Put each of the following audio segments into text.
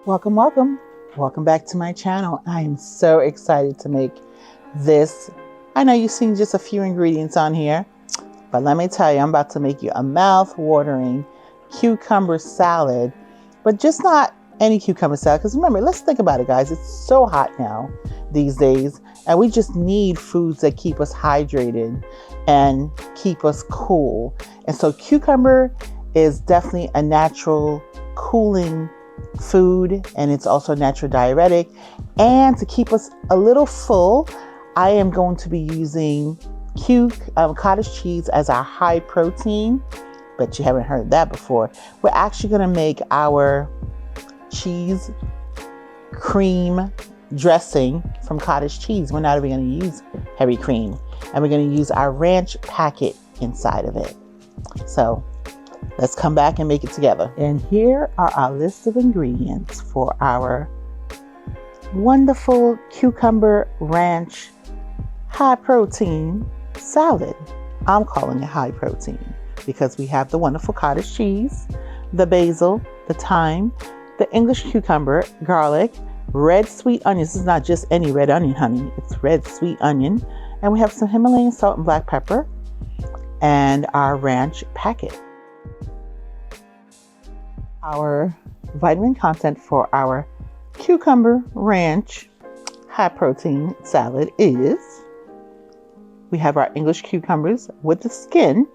Welcome, welcome. Welcome back to my channel. I am so excited to make this. I know you've seen just a few ingredients on here, but let me tell you, I'm about to make you a mouth-watering cucumber salad, but just not any cucumber salad. Because remember, let's think about it, guys. It's so hot now these days, and we just need foods that keep us hydrated and keep us cool. And so cucumber is definitely a natural cooling food, and it's also a natural diuretic. And to keep us a little full, I am going to be using cottage cheese as our high protein. Bet you haven't heard that before. We're actually going to make our cheese cream dressing from cottage cheese. We're not even going to use heavy cream, and we're going to use our ranch packet inside of it. So let's come back and make it together. And here are our list of ingredients for our wonderful cucumber ranch high protein salad. I'm calling it high protein because we have the wonderful cottage cheese, the basil, the thyme, the English cucumber, garlic, red sweet onions. This is not just any red onion, honey. It's red sweet onion. And we have some Himalayan salt and black pepper and our ranch packet. Our vitamin content for our cucumber ranch high protein salad is, we have our English cucumbers with the skin,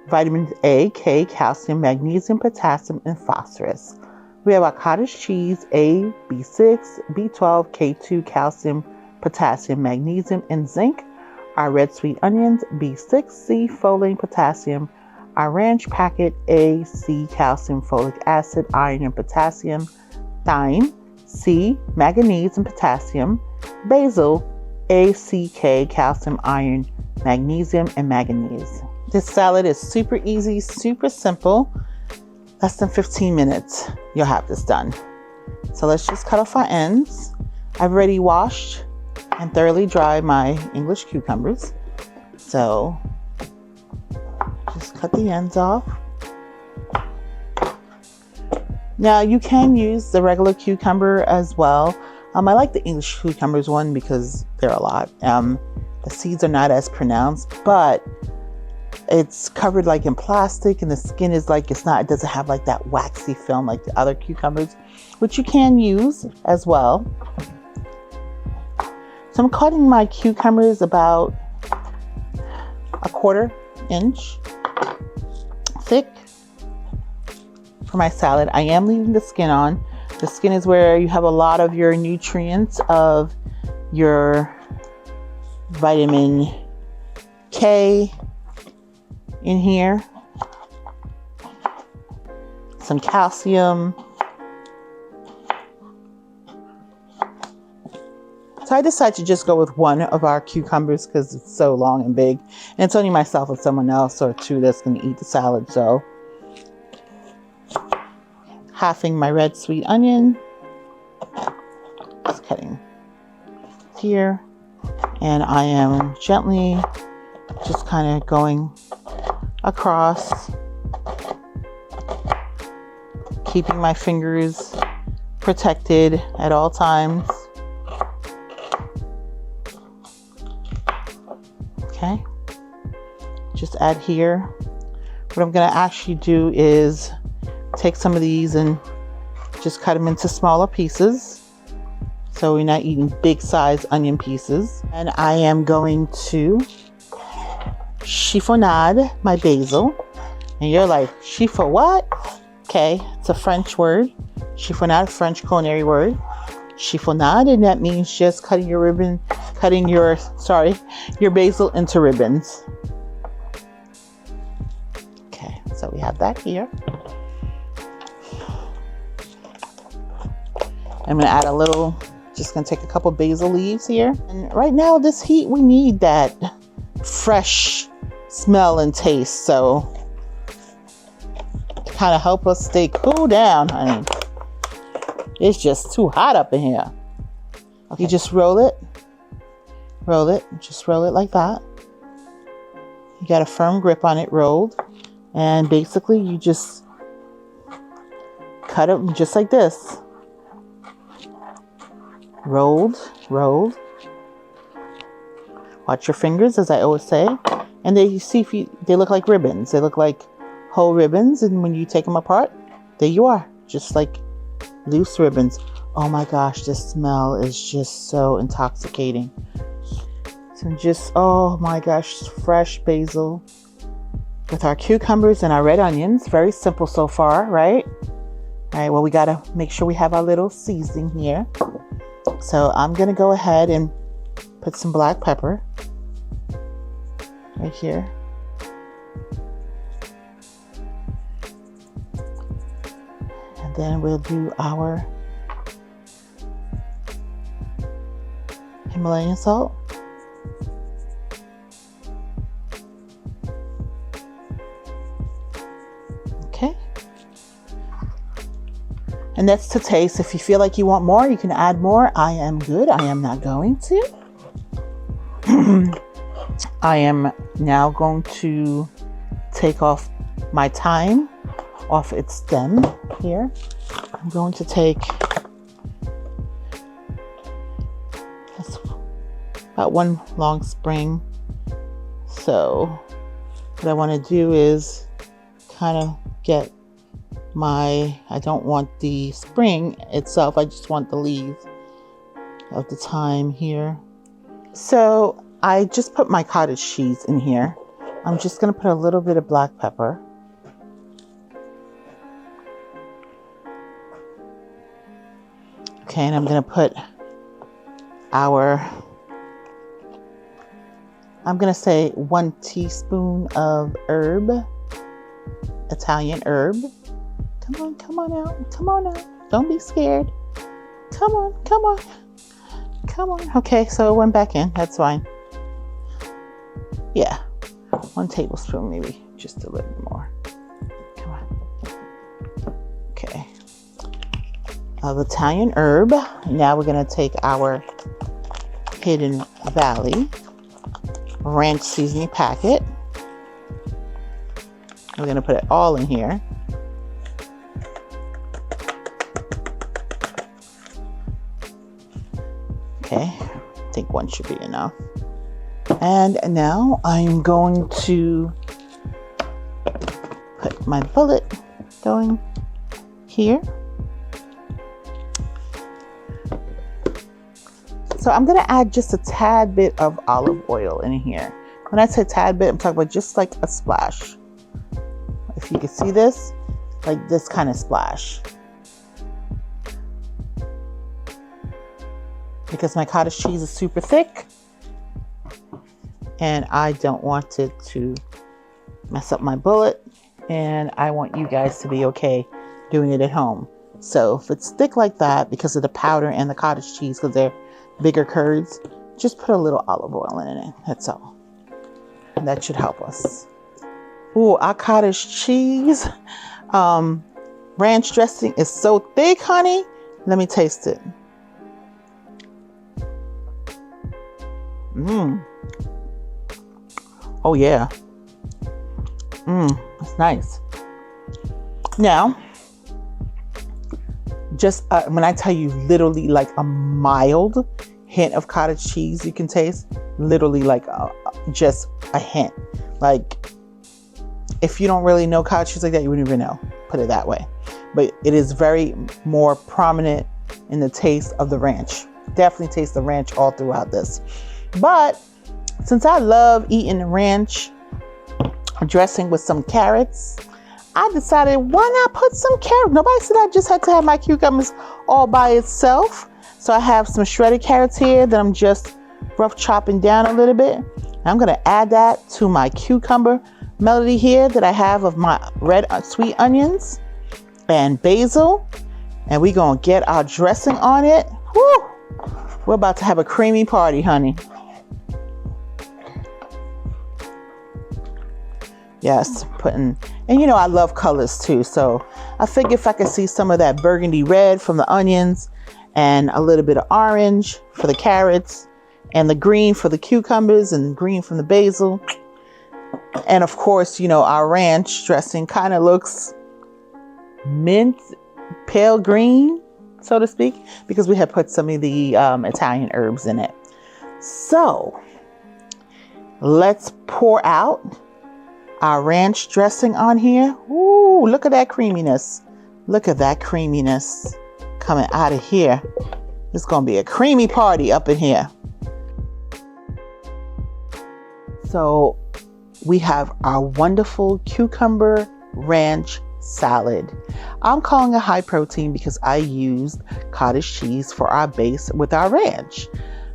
vitamins A, K, calcium, magnesium, potassium, and phosphorus. We have our cottage cheese, A, B6, B12, K2, calcium, potassium, magnesium, and zinc. Our red sweet onions, B6, C, folate, potassium. Our ranch packet, A, C, calcium, folic acid, iron, and potassium. Thyme, C, manganese and potassium. Basil, A, C, K, calcium, iron, magnesium, and manganese. This salad is super easy, super simple. Less than 15 minutes, you'll have this done. So let's just cut off our ends. I've already washed and thoroughly dried my English cucumbers. So just cut the ends off. Now you can use the regular cucumber as well. I like the English cucumbers one because they're a lot. The seeds are not as pronounced, but it's covered like in plastic, and the skin is like, it doesn't have like that waxy film like the other cucumbers, which you can use as well. So I'm cutting my cucumbers about a 1/4 inch thick for my salad. I am leaving the skin on. The skin is where you have a lot of your nutrients of your vitamin K in here, some calcium. So I decided to just go with one of our cucumbers because it's so long and big, and it's only myself and someone else or two that's going to eat the salad. So halving my red sweet onion, just cutting here, and I am gently just kind of going across, keeping my fingers protected at all times. Okay, just add here. What I'm going to actually do is take some of these and just cut them into smaller pieces, so we're not eating big size onion pieces. And I am going to chiffonade my basil. And you're like, chiffon what? Okay, it's a French word. Chiffonade, French culinary word. Chiffonade, and that means just cutting your basil into ribbons. Okay, so we have that here. I'm gonna add just gonna take a couple basil leaves here. And right now, this heat, we need that fresh smell and taste. So to kind of help us stay cool down, honey. It's just too hot up in here. Okay. You just roll it, just roll it like that. You got a firm grip on it rolled, and basically you just cut it just like this. rolled. Watch your fingers, as I always say. And they, you see, they look like ribbons. They look like whole ribbons. And when you take them apart, there you are, just like loose ribbons. Oh my gosh, the smell is just so intoxicating. So just, oh my gosh, fresh basil with our cucumbers and our red onions. Very simple so far, right? All right, well, we gotta make sure we have our little seasoning here. So I'm gonna go ahead and put some black pepper right here. And then we'll do our Himalayan salt. Okay. And that's to taste. If you feel like you want more, you can add more. I am good. I am not going to. I am now going to take off my thyme off its stem here. I'm going to take about one long spring. So what I want to do is kind of get I don't want the spring itself, I just want the leaves of the thyme here. So I just put my cottage cheese in here. I'm just going to put a little bit of black pepper. Okay, and I'm going to put I'm going to say 1 teaspoon of Italian herb. Come on out. Don't be scared. Come on. Okay, so it went back in. That's fine. Yeah, 1 tablespoon, maybe just a little more. Come on. Okay. Of Italian herb. Now we're going to take our Hidden Valley ranch seasoning packet. We're going to put it all in here. Okay, I think 1 should be enough. And now I'm going to put my bullet going here. So I'm going to add just a tad bit of olive oil in here. When I say tad bit, I'm talking about just like a splash. If you can see this, like this kind of splash. Because my cottage cheese is super thick and I don't want it to mess up my bullet, and I want you guys to be okay doing it at home. So if it's thick like that because of the powder and the cottage cheese, because they're bigger curds, just put a little olive oil in it. That's all. And that should help us. Ooh, our cottage cheese ranch dressing is so thick, honey. Let me taste it. Oh yeah. It's nice. Now, just when I tell you literally like a mild hint of cottage cheese you can taste, literally like just a hint. Like if you don't really know cottage cheese like that, you wouldn't even know, put it that way. But it is very more prominent in the taste of the ranch. Definitely taste the ranch all throughout this. But since I love eating ranch dressing with some carrots, I decided, why not put some carrots? Nobody said I just had to have my cucumbers all by itself. So I have some shredded carrots here that I'm just rough chopping down a little bit. I'm going to add that to my cucumber melody here that I have of my red sweet onions and basil. And we're going to get our dressing on it. Woo! We're about to have a creamy party, honey. Yes, and you know I love colors too, so I figure if I could see some of that burgundy red from the onions and a little bit of orange for the carrots and the green for the cucumbers and green from the basil, and of course, you know, our ranch dressing kind of looks mint, pale green, so to speak, because we had put some of the Italian herbs in it. So let's pour out our ranch dressing on here. Ooh, look at that creaminess. Look at that creaminess coming out of here. It's going to be a creamy party up in here. So we have our wonderful cucumber ranch salad. I'm calling it high protein because I used cottage cheese for our base with our ranch.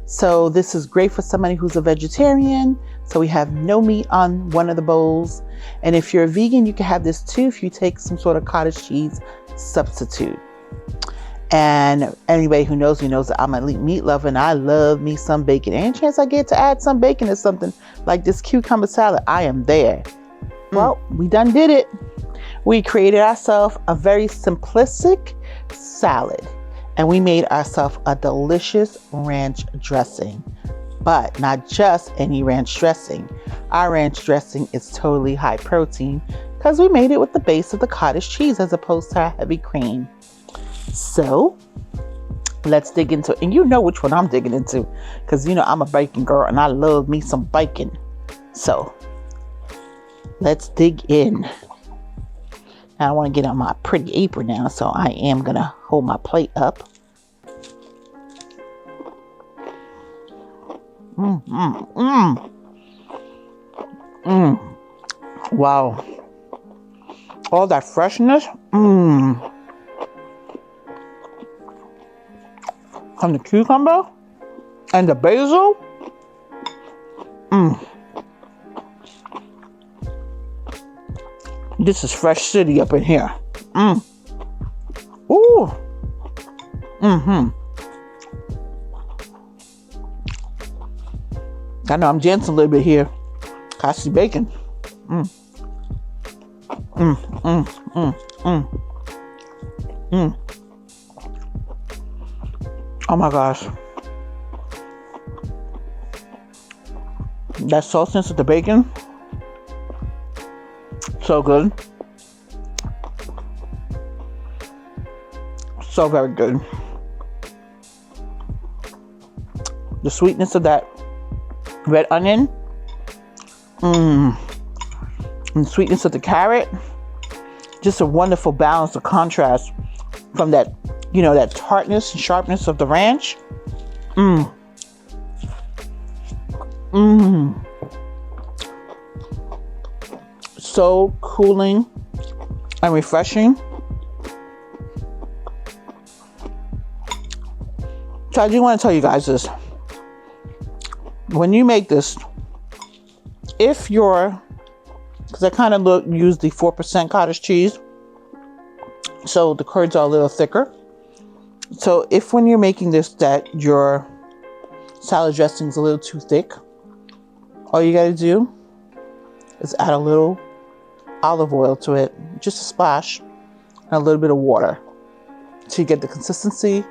So this is great for somebody who's a vegetarian. So we have no meat on one of the bowls. And if you're a vegan, you can have this too if you take some sort of cottage cheese substitute. And anybody who knows me knows that I'm a meat lover and I love me some bacon. Any chance I get to add some bacon to something like this cucumber salad, I am there. Well, we done did it. We created ourselves a very simplistic salad and we made ourselves a delicious ranch dressing. But not just any ranch dressing. Our ranch dressing is totally high protein because we made it with the base of the cottage cheese as opposed to heavy cream. So let's dig into it. And you know which one I'm digging into because, you know, I'm a bacon girl and I love me some bacon. So let's dig in. Now I want to get on my pretty apron now, so I am going to hold my plate up. Wow. All that freshness. From the cucumber and the basil. This is Fresh City up in here. Ooh. I know I'm dancing a little bit here. I see bacon. Oh my gosh. That saltiness of the bacon. So good. So very good. The sweetness of that red onion. And the sweetness of the carrot. Just a wonderful balance of contrast from that, you know, that tartness and sharpness of the ranch. So cooling and refreshing. So I do want to tell you guys this. When you make this, if you're, because I kind of use the 4% cottage cheese, so the curds are a little thicker. So if when you're making this that your salad dressing is a little too thick, all you got to do is add a little olive oil to it, just a splash, and a little bit of water, so you get the consistency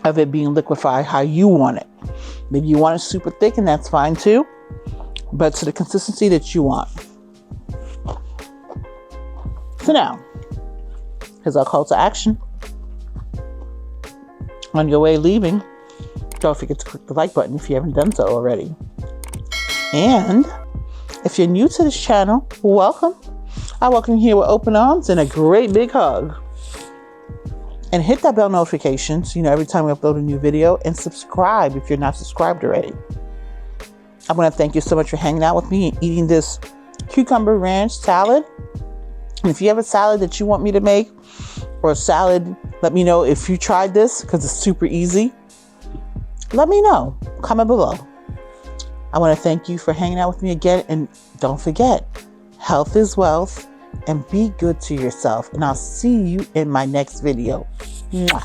of it being liquefied how you want it. Maybe you want it super thick, and that's fine too, but to the consistency that you want. So now, here's our call to action. On your way leaving, don't forget to click the like button if you haven't done so already. And if you're new to this channel, welcome. I welcome you here with open arms and a great big hug. And hit that bell notification so you know every time we upload a new video, and subscribe if you're not subscribed already. I want to thank you so much for hanging out with me and eating this cucumber ranch salad. And if you have a salad that you want me to make, or a salad, let me know if you tried this because it's super easy. Let me know. Comment below. I want to thank you for hanging out with me again. And don't forget, health is wealth, and be good to yourself. And I'll see you in my next video. Mwah.